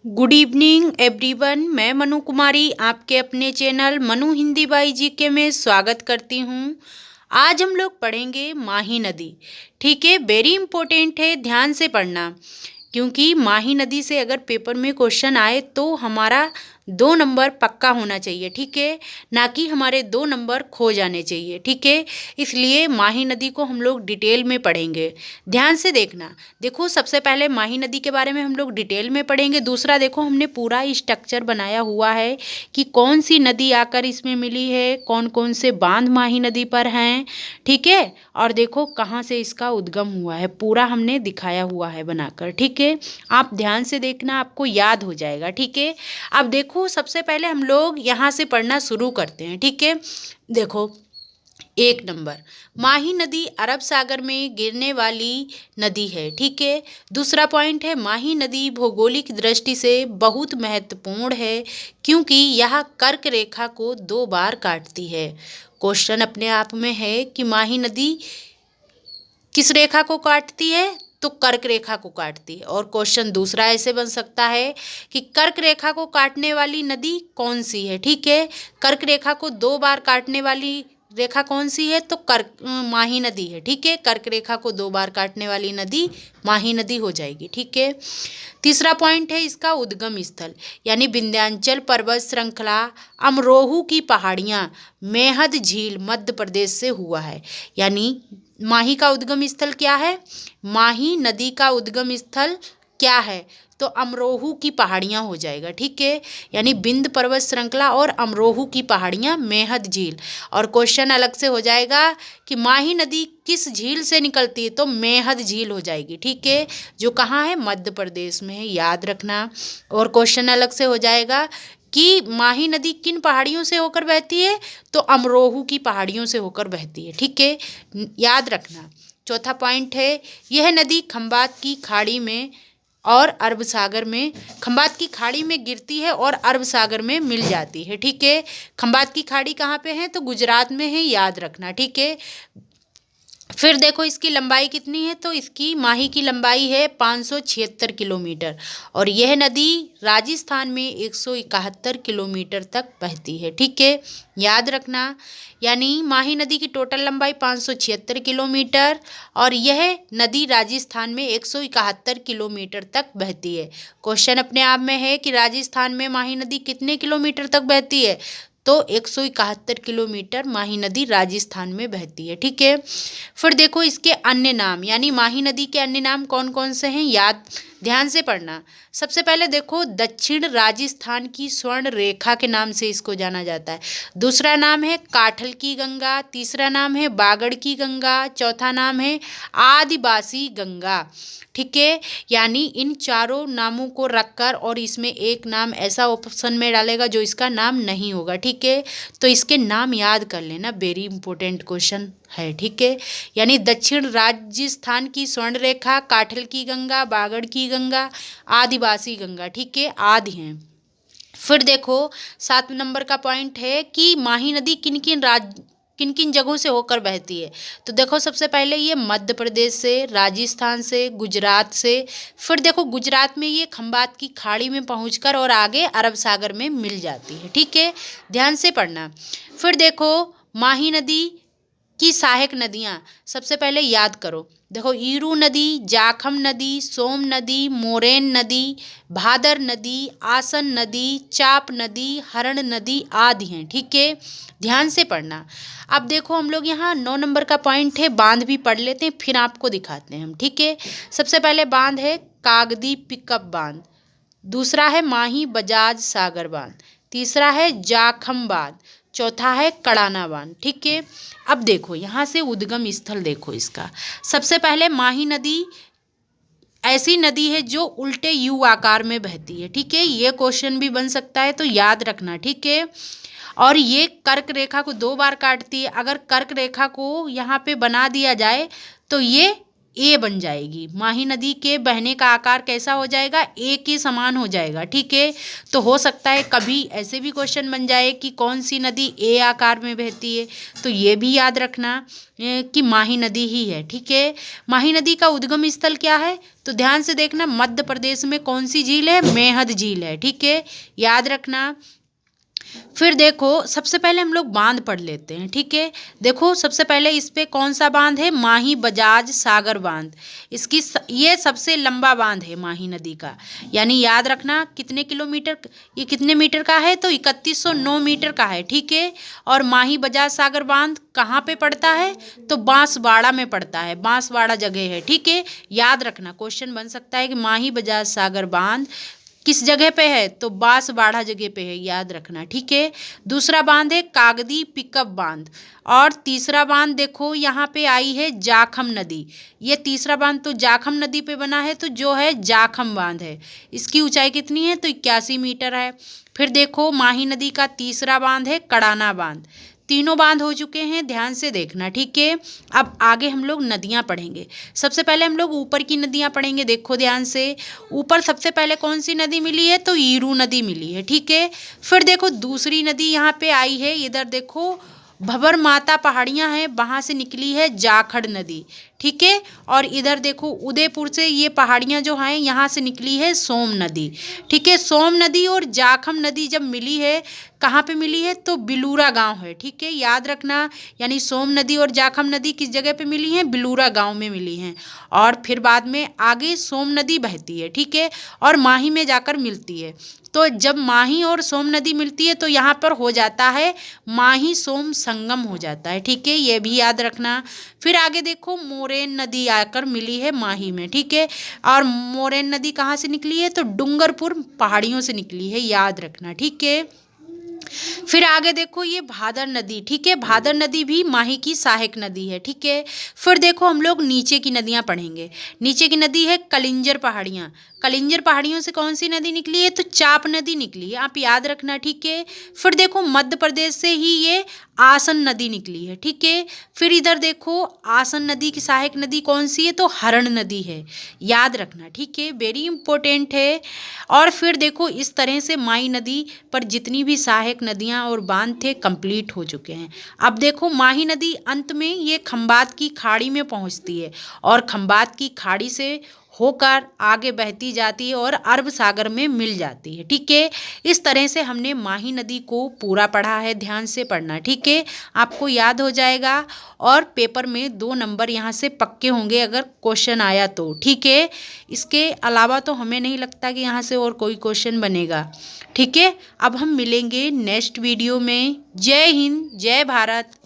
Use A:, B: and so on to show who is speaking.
A: Good evening everyone. मैं मनु कुमारी आपके अपने channel Manu Hindi by GK में स्वागत करती हूँ। आज हम लोग पढ़ेंगे माही नदी। ठीक है, वेरी इंपॉर्टेंट है, ध्यान से पढ़ना, क्योंकि माही नदी से अगर पेपर में क्वेश्चन आए तो हमारा 2 नंबर पक्का होना चाहिए। ठीक है, ना कि हमारे 2 नंबर खो जाने चाहिए। ठीक है, इसलिए माही नदी को हम लोग डिटेल में पढ़ेंगे। ध्यान से देखना। देखो, सबसे पहले माही नदी के बारे में हम लोग डिटेल में पढ़ेंगे। दूसरा, देखो हमने पूरा स्ट्रक्चर बनाया हुआ है कि कौन सी नदी आकर इसमें मिली है, कौन कौन से बांध माही नदी पर हैं। ठीक है, और देखो कहाँ से इसका उद्गम हुआ है, पूरा हमने दिखाया हुआ है बनाकर। ठीक है, आप ध्यान से देखना, आपको याद हो जाएगा। ठीक है, अब देखो सबसे पहले हम लोग यहाँ से पढ़ना शुरू करते हैं। ठीक है, देखो 1 नंबर, माही नदी अरब सागर में गिरने वाली नदी है। ठीक है, दूसरा पॉइंट है, माही नदी भौगोलिक दृष्टि से बहुत महत्वपूर्ण है क्योंकि यह कर्क रेखा को 2 बार काटती है। क्वेश्चन अपने आप में है कि माही नदी किस रेखा को काटती है, तो कर्क रेखा को काटती है। और क्वेश्चन दूसरा ऐसे बन सकता है कि कर्क रेखा को काटने वाली नदी कौन सी है। ठीक है, कर्क रेखा को 2 बार काटने वाली रेखा कौन सी है, तो माही नदी है। ठीक है, कर्क रेखा को 2 बार काटने वाली नदी माही नदी हो जाएगी। ठीक है, तीसरा पॉइंट है इसका उद्गम स्थल, यानी विंध्याचल पर्वत श्रृंखला, अमरोहू की पहाड़ियाँ, मेहद झील मध्य प्रदेश से हुआ है। यानी माही का उद्गम स्थल क्या है, माही नदी का उद्गम स्थल क्या है, तो अमरोहू की पहाड़ियाँ हो जाएगा। ठीक है, यानी विंध्य पर्वत श्रृंखला और अमरोहू की पहाड़ियाँ, मेहद झील। और क्वेश्चन अलग से हो जाएगा कि माही नदी किस झील से निकलती है, तो मेहद झील हो जाएगी। ठीक है, जो कहाँ है, मध्य प्रदेश में है, याद रखना। और क्वेश्चन अलग से हो जाएगा कि माही नदी किन पहाड़ियों से होकर बहती है, तो अमरोहू की पहाड़ियों से होकर बहती है। ठीक है, याद रखना। चौथा पॉइंट है, यह नदी खंबात की खाड़ी में और अरब सागर में, खंबात की खाड़ी में गिरती है और अरब सागर में मिल जाती है। ठीक है, खंबात की खाड़ी कहाँ पे है, तो गुजरात में है, याद रखना। ठीक है, फिर देखो इसकी लंबाई कितनी है, तो इसकी माही की लंबाई है 576 किलोमीटर और यह नदी राजस्थान में 171 किलोमीटर तक बहती है। ठीक है, याद रखना। यानी माही नदी की टोटल लंबाई 576 किलोमीटर और यह नदी राजस्थान में 171 किलोमीटर तक बहती है। क्वेश्चन अपने आप में है कि राजस्थान में माही नदी कितने किलोमीटर तक बहती है, तो 171 किलोमीटर माही नदी राजस्थान में बहती है। ठीक है, फिर देखो इसके अन्य नाम, यानी माही नदी के अन्य नाम कौन कौन से हैं, याद ध्यान से पढ़ना। सबसे पहले देखो, दक्षिण राजस्थान की स्वर्ण रेखा के नाम से इसको जाना जाता है। दूसरा नाम है काठल की गंगा, तीसरा नाम है बागड़ की गंगा, चौथा नाम है आदिवासी गंगा। ठीक है, यानी इन चारों नामों को रखकर और इसमें एक नाम ऐसा ऑप्शन में डालेगा जो इसका नाम नहीं होगा। ठीक है, तो इसके नाम याद कर लेना, वेरी इंपॉर्टेंट क्वेश्चन है। ठीक है, यानी दक्षिण राजस्थान की स्वर्ण रेखा, काठल की गंगा, बागड़ की गंगा, आदिवासी गंगा। ठीक है, आदि हैं। फिर देखो 7 नंबर का पॉइंट है कि माही नदी किन किन जगहों से होकर बहती है, तो देखो सबसे पहले ये मध्य प्रदेश से, राजस्थान से, गुजरात से। फिर देखो गुजरात में ये खंबात की खाड़ी में पहुंचकर और आगे अरब सागर में मिल जाती है। ठीक है, ध्यान से पढ़ना। फिर देखो माही नदी की सहायक नदियाँ, सबसे पहले याद करो। देखो ईरू नदी, जाखम नदी, सोम नदी, मोरेन नदी, भादर नदी, आसन नदी, चाप नदी, हरण नदी आदि हैं। ठीक है, ध्यान से पढ़ना। अब देखो हम लोग यहाँ 9 नंबर का पॉइंट है, बांध भी पढ़ लेते हैं फिर आपको दिखाते हैं हम। ठीक है, सबसे पहले बांध है कागदी पिकअप बांध, दूसरा है माही बजाज सागर बांध, तीसरा है जाखम बांध, चौथा है कड़ाना बांध। ठीक है, अब देखो यहाँ से उद्गम स्थल देखो इसका। सबसे पहले माही नदी ऐसी नदी है जो उल्टे यू आकार में बहती है। ठीक है, ये क्वेश्चन भी बन सकता है, तो याद रखना। ठीक है, और ये कर्क रेखा को 2 बार काटती है। अगर कर्क रेखा को यहाँ पे बना दिया जाए तो ये ए बन जाएगी। माही नदी के बहने का आकार कैसा हो जाएगा, ए के समान हो जाएगा। ठीक है, तो हो सकता है कभी ऐसे भी क्वेश्चन बन जाए कि कौन सी नदी ए आकार में बहती है, तो ये भी याद रखना कि माही नदी ही है। ठीक है, माही नदी का उद्गम स्थल क्या है, तो ध्यान से देखना, मध्य प्रदेश में कौन सी झील है, मेहद झील है। ठीक है, याद रखना। फिर देखो सबसे पहले हम लोग बांध पढ़ लेते हैं। ठीक है, देखो सबसे पहले इस पे कौन सा बांध है, माही बजाज सागर बांध। ये सबसे लंबा बांध है माही नदी का, यानी याद रखना कितने किलोमीटर, ये कितने मीटर का है, तो 3109 मीटर का है। ठीक है, और माही बजाज सागर बांध कहाँ पे पड़ता है, तो बांसवाड़ा में पड़ता है, बांसवाड़ा जगह है। ठीक है, याद रखना, क्वेश्चन बन सकता है कि माही बजाज सागर बांध किस जगह पे है, तो बांसवाड़ा जगह पे है, याद रखना। ठीक है, दूसरा बांध है कागदी पिकअप बांध, और तीसरा बांध देखो यहाँ पे आई है जाखम नदी। ये तीसरा बांध तो जाखम नदी पे बना है, तो जो है जाखम बांध है। इसकी ऊंचाई कितनी है, तो 81 मीटर है। फिर देखो माही नदी का तीसरा बांध है कड़ाना बांध। तीनों बांध हो चुके हैं, ध्यान से देखना। ठीक है, अब आगे हम लोग नदियाँ पढ़ेंगे। सबसे पहले हम लोग ऊपर की नदियाँ पढ़ेंगे, देखो ध्यान से। ऊपर सबसे पहले कौन सी नदी मिली है, तो ईरू नदी मिली है। ठीक है, फिर देखो दूसरी नदी यहाँ पे आई है, इधर देखो भबर माता पहाड़ियाँ हैं, वहाँ से निकली है जाखड़ नदी। ठीक है, और इधर देखो उदयपुर से ये पहाड़ियाँ जो हैं यहाँ से निकली है सोम नदी। ठीक है, सोम नदी और जाखम नदी जब मिली है, कहाँ पे मिली है, तो बिलूरा गांव है। ठीक है, याद रखना, यानी सोम नदी और जाखम नदी किस जगह पे मिली हैं, बिलूरा गांव में मिली हैं। और फिर बाद में आगे सोम नदी बहती है। ठीक है, और माही में जाकर मिलती है। तो जब माही और सोम नदी मिलती है तो यहाँ पर हो जाता है माही सोम संगम हो जाता है। ठीक है, ये भी याद रखना। फिर आगे देखो मोरेन नदी आकर मिली है माही में। ठीक है, और मोरेन नदी कहाँ से निकली है, तो डूंगरपुर पहाड़ियों से निकली है, याद रखना। ठीक है, फिर आगे देखो ये भादर नदी। ठीक है, भादर नदी भी माही की सहायक नदी है। ठीक है, फिर देखो हम लोग नीचे की नदियाँ पढ़ेंगे। नीचे की नदी है कलिंजर पहाड़ियाँ। कलिंजर पहाड़ियों से कौन सी नदी निकली है, तो चाप नदी निकली है, आप याद रखना। ठीक है, फिर देखो मध्य प्रदेश से ही ये आसन नदी निकली है। ठीक है, फिर इधर देखो आसन नदी की सहायक नदी कौन सी है, तो हरण नदी है, याद रखना। ठीक है, वेरी इंपॉर्टेंट है। और फिर देखो इस तरह से माई नदी पर जितनी भी सहायक नदियाँ और बांध थे कंप्लीट हो चुके हैं। अब देखो माही नदी अंत में ये खंबात की खाड़ी में पहुँचती है, और खंबात की खाड़ी से होकर आगे बहती जाती है और अरब सागर में मिल जाती है। ठीक है, इस तरह से हमने माही नदी को पूरा पढ़ा है, ध्यान से पढ़ना। ठीक है, आपको याद हो जाएगा, और पेपर में 2 नंबर यहाँ से पक्के होंगे अगर क्वेश्चन आया तो। ठीक है, इसके अलावा तो हमें नहीं लगता कि यहाँ से और कोई क्वेश्चन बनेगा। ठीक है, अब हम मिलेंगे नेक्स्ट वीडियो में। जय हिंद, जय भारत।